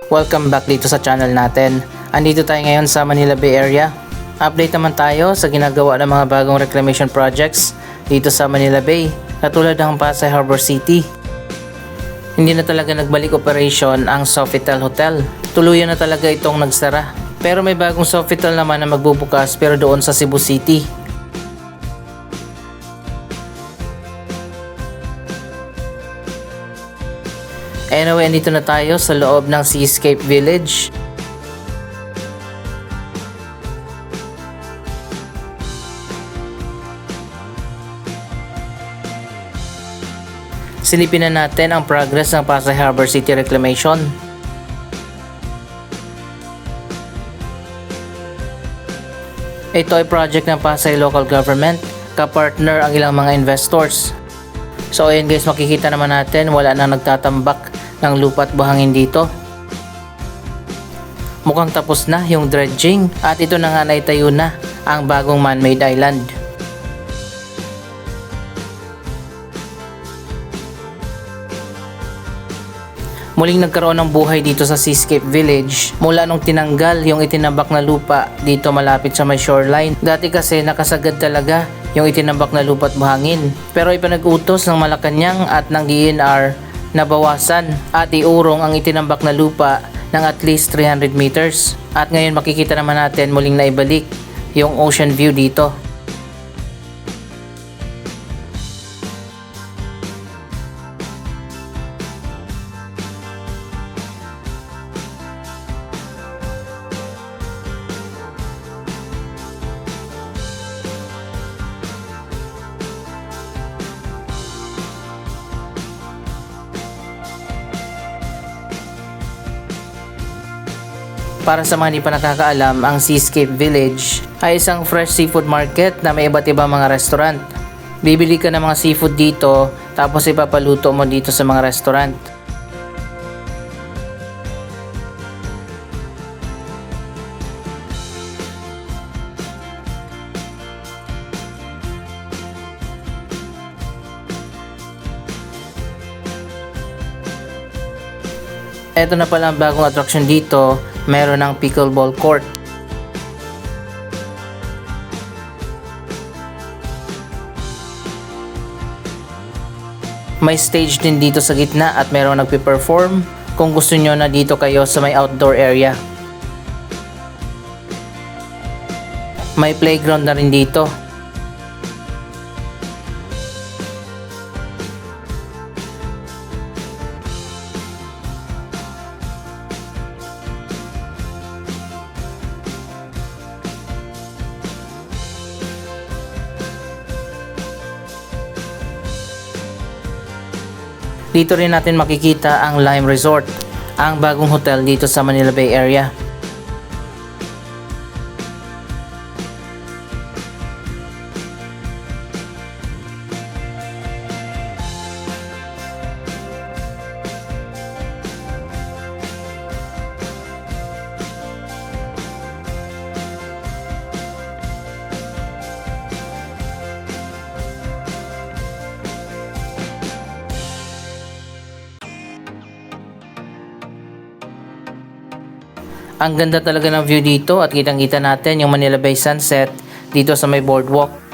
Welcome back dito sa channel natin. Andito tayo ngayon sa Manila Bay Area. Update naman tayo sa ginagawa ng mga bagong reclamation projects dito sa Manila Bay, katulad ng Pasay Harbor City. Hindi na talaga nagbalik operation ang Sofitel Hotel. Tuluyan na talaga itong nagsara. Pero may bagong Sofitel naman na magbubukas pero doon sa Cebu City. Anyway, andito na tayo sa loob ng Seascape Village. Silipin na natin ang progress ng Pasay Harbor City Reclamation. Ito ay project ng Pasay Local Government, kapartner ang ilang mga investors. So ayun guys, makikita naman natin wala nang nagtatambak ng lupa at buhangin dito. Mukhang tapos na yung dredging at ito na nga naitayo na ang bagong man-made island. Muling nagkaroon ng buhay dito sa Seascape Village mula nung tinanggal yung itinambak na lupa dito malapit sa may shoreline. Dati kasi nakasagad talaga yung itinambak na lupa at buhangin. Pero ipanag-utos ng Malacanang at ng DNR na bawasan at iurong ang itinambak na lupa ng at least 300 meters. At ngayon makikita naman natin muling naibalik yung ocean view dito. Para sa mga hindi pa nakakaalam, ang Seascape Village ay isang fresh seafood market na may iba't ibang mga restaurant. Bibili ka ng mga seafood dito, tapos ipapaluto mo dito sa mga restaurant. Ito na pala ang bagong attraction dito. Meron ng pickleball court. May stage din dito sa gitna at meron nagpe-perform kung gusto nyo na dito kayo sa may outdoor area. May playground na rin dito. Dito rin natin makikita ang Lime Resort, ang bagong hotel dito sa Manila Bay Area. Ang ganda talaga ng view dito at kitang-kita natin yung Manila Bay sunset dito sa may boardwalk.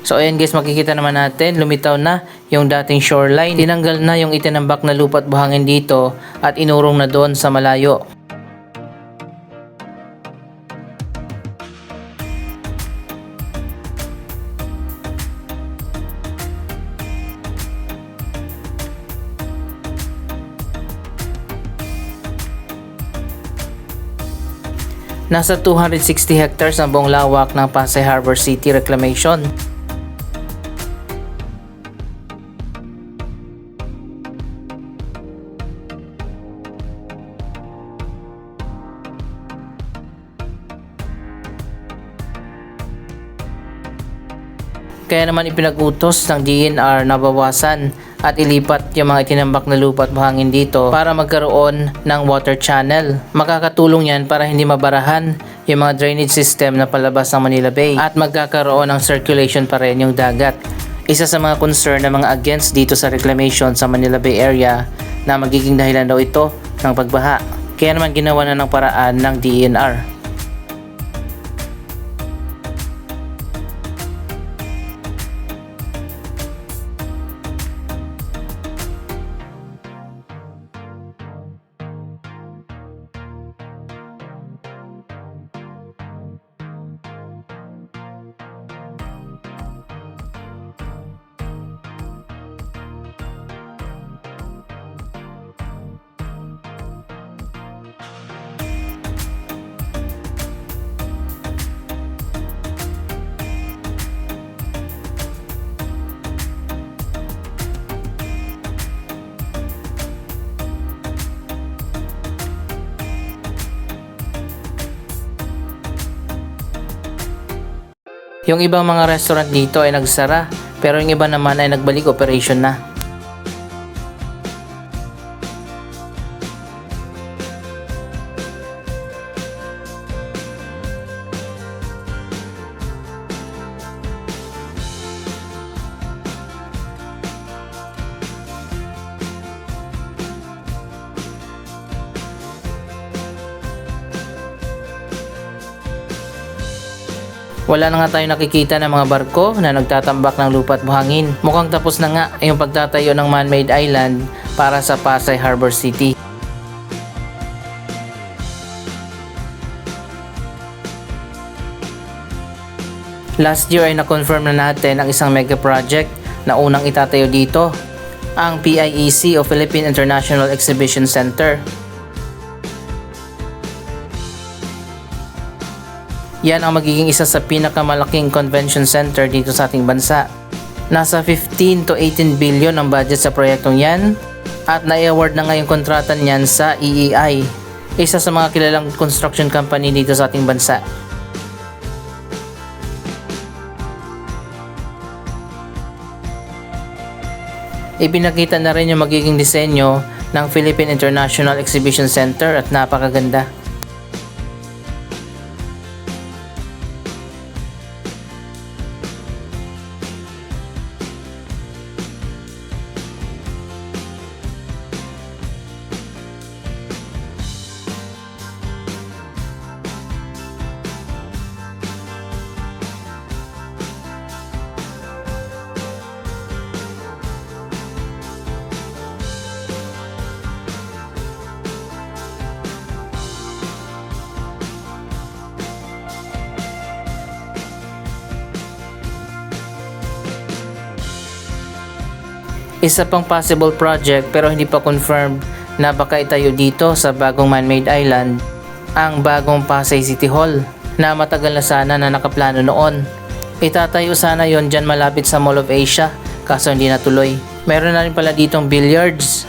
So ayan guys, makikita naman natin lumitaw na yung dating shoreline. Tinanggal na yung itinambak na lupa at buhangin dito at inurong na doon sa malayo. Nasa 260 hectares ang buong lawak ng Pasay Harbor City Reclamation. Kaya naman ipinag-utos ng DNR na bawasan at ilipat yung mga itinambak na lupa at buhangin dito para magkaroon ng water channel. Makakatulong yan para hindi mabarahan yung mga drainage system na palabas ng Manila Bay at magkakaroon ng circulation pa rin yung dagat. Isa sa mga concern ng mga against dito sa reclamation sa Manila Bay area na magiging dahilan daw ito ng pagbaha. Kaya naman ginawa na ng paraan ng DENR. Yung ibang mga restaurant dito ay nagsara, pero yung iba naman ay nagbalik operation na. Wala na nga tayo nakikita ng mga barko na nagtatambak ng lupa at buhangin. Mukhang tapos na nga yung pagtatayo ng man-made island para sa Pasay Harbor City. Last year ay na-confirm na natin ang isang mega project na unang itatayo dito, ang PIEC o Philippine International Exhibition Center. Yan ang magiging isa sa pinakamalaking convention center dito sa ating bansa. Nasa 15 to 18 billion ang budget sa proyektong yan at na-award na ngayong kontrata niyan sa EEI, isa sa mga kilalang construction company dito sa ating bansa. Ipinakita na rin yung magiging disenyo ng Philippine International Exhibition Center at napakaganda. Isa pang possible project pero hindi pa confirmed na baka itayo dito sa bagong man-made island, ang bagong Pasay City Hall na matagal na sana na nakaplano noon. Itatayo sana yon dyan malapit sa Mall of Asia kaso hindi natuloy. Meron na rin pala ditong billiards.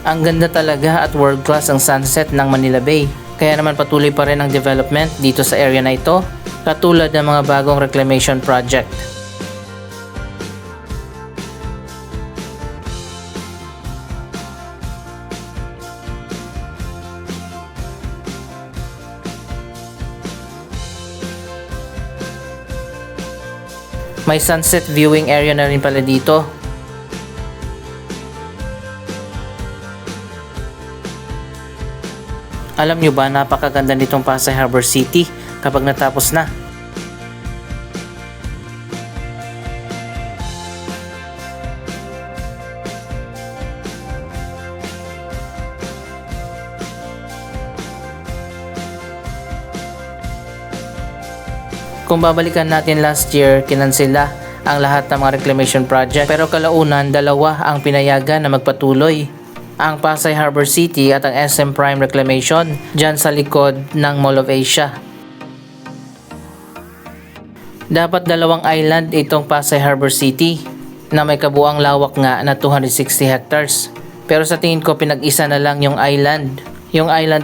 Ang ganda talaga at world class ang sunset ng Manila Bay. Kaya naman patuloy pa rin ang development dito sa area na ito, katulad ng mga bagong reclamation project. May sunset viewing area na rin pala dito. Alam nyo ba, napakaganda nitong Pasay Harbor City kapag natapos na. Kung babalikan natin last year, kinansela ang lahat ng mga reclamation project pero kalaunan dalawa ang pinayagan na magpatuloy. ang Pasay Harbor City at ang SM Prime Reclamation dyan sa likod ng Mall of Asia. Dapat dalawang island itong Pasay Harbor City na may kabuang lawak nga na 260 hectares. Pero sa tingin ko pinag-isa na lang yung island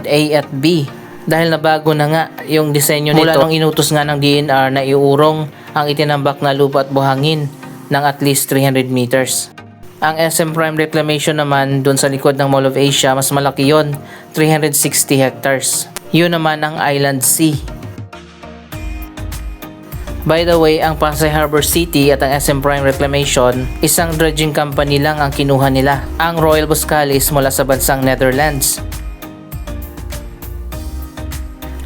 A at B dahil nabago na nga yung disenyo nito mula nung inutos nga ng DNR na iurong ang itinambak na lupa at buhangin ng at least 300 meters. Ang SM Prime Reclamation naman dun sa likod ng Mall of Asia, mas malaki yon, 360 hectares. Yun naman ang Island C. By the way, ang Pasay Harbor City at ang SM Prime Reclamation, isang dredging company lang ang kinuha nila, ang Royal Boskalis mula sa bansang Netherlands.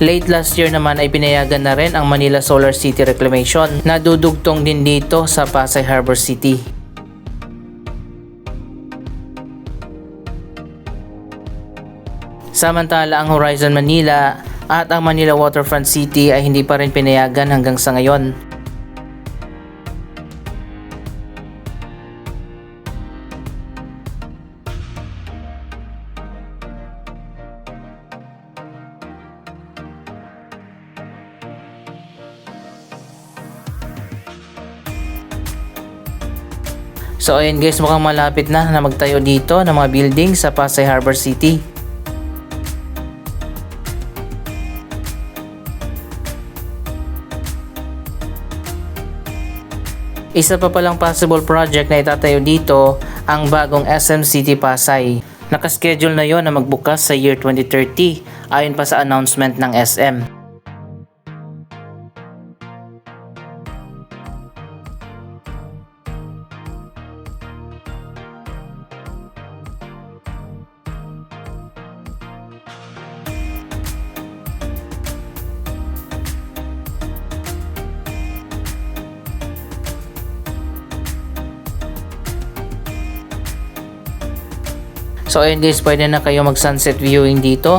Late last year naman ay pinayagan na rin ang Manila Solar City Reclamation na dudugtong din dito sa Pasay Harbor City. Samantala ang Horizon Manila at ang Manila Waterfront City ay hindi pa rin pinayagan hanggang sa ngayon. So ayun guys, mukhang malapit na magtayo dito ng mga building sa Pasay Harbor City. Isa pa palang possible project na itatayo dito ang bagong SM City Pasay. Nakaschedule na yon na magbukas sa year 2030 ayon pa sa announcement ng SM. So ayun guys, pwede na kayo mag sunset viewing dito.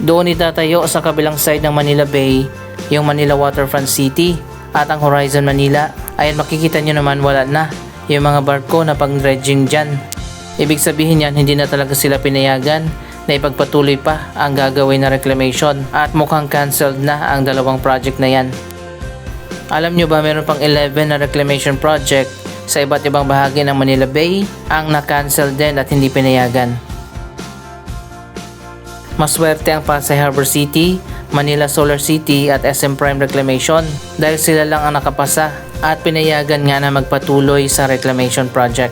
Doon itatayo sa kabilang side ng Manila Bay yung Manila Waterfront City at ang Horizon Manila. Ayan, makikita nyo naman wala na yung mga barko na pang-dredging dyan. Ibig sabihin yan, hindi na talaga sila pinayagan na ipagpatuloy pa ang gagawin na reclamation at mukhang cancelled na ang dalawang project na yan. Alam nyo ba, meron pang 11 na reclamation project sa iba't ibang bahagi ng Manila Bay ang na-cancel din at hindi pinayagan. Maswerte ang Pasay Harbor City, Manila Solar City at SM Prime Reclamation dahil sila lang ang nakapasa at pinayagan nga na magpatuloy sa reclamation project.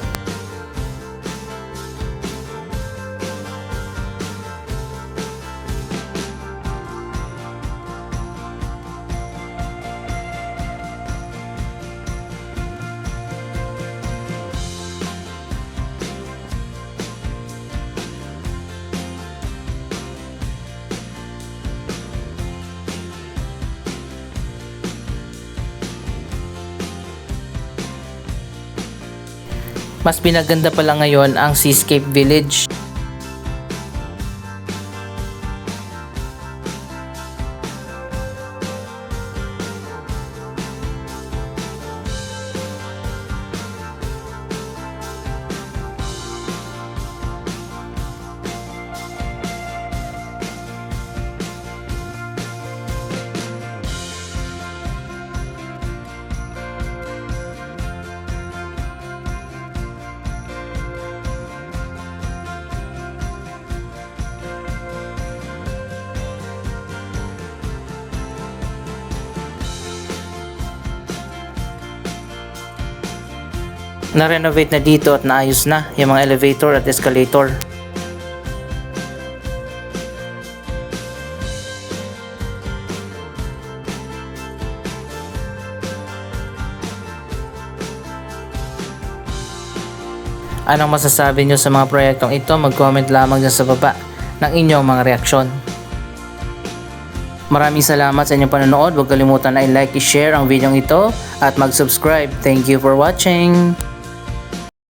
Mas pinaganda pala ngayon ang Seascape Village. Na-renovate na dito at naayos na yung mga elevator at escalator. Anong masasabi nyo sa mga proyektong ito? Mag-comment lamang dyan sa baba ng inyong mga reaksyon. Maraming salamat sa inyong panonood. Huwag kalimutan na i-like, i-share ang video ito at mag-subscribe. Thank you for watching!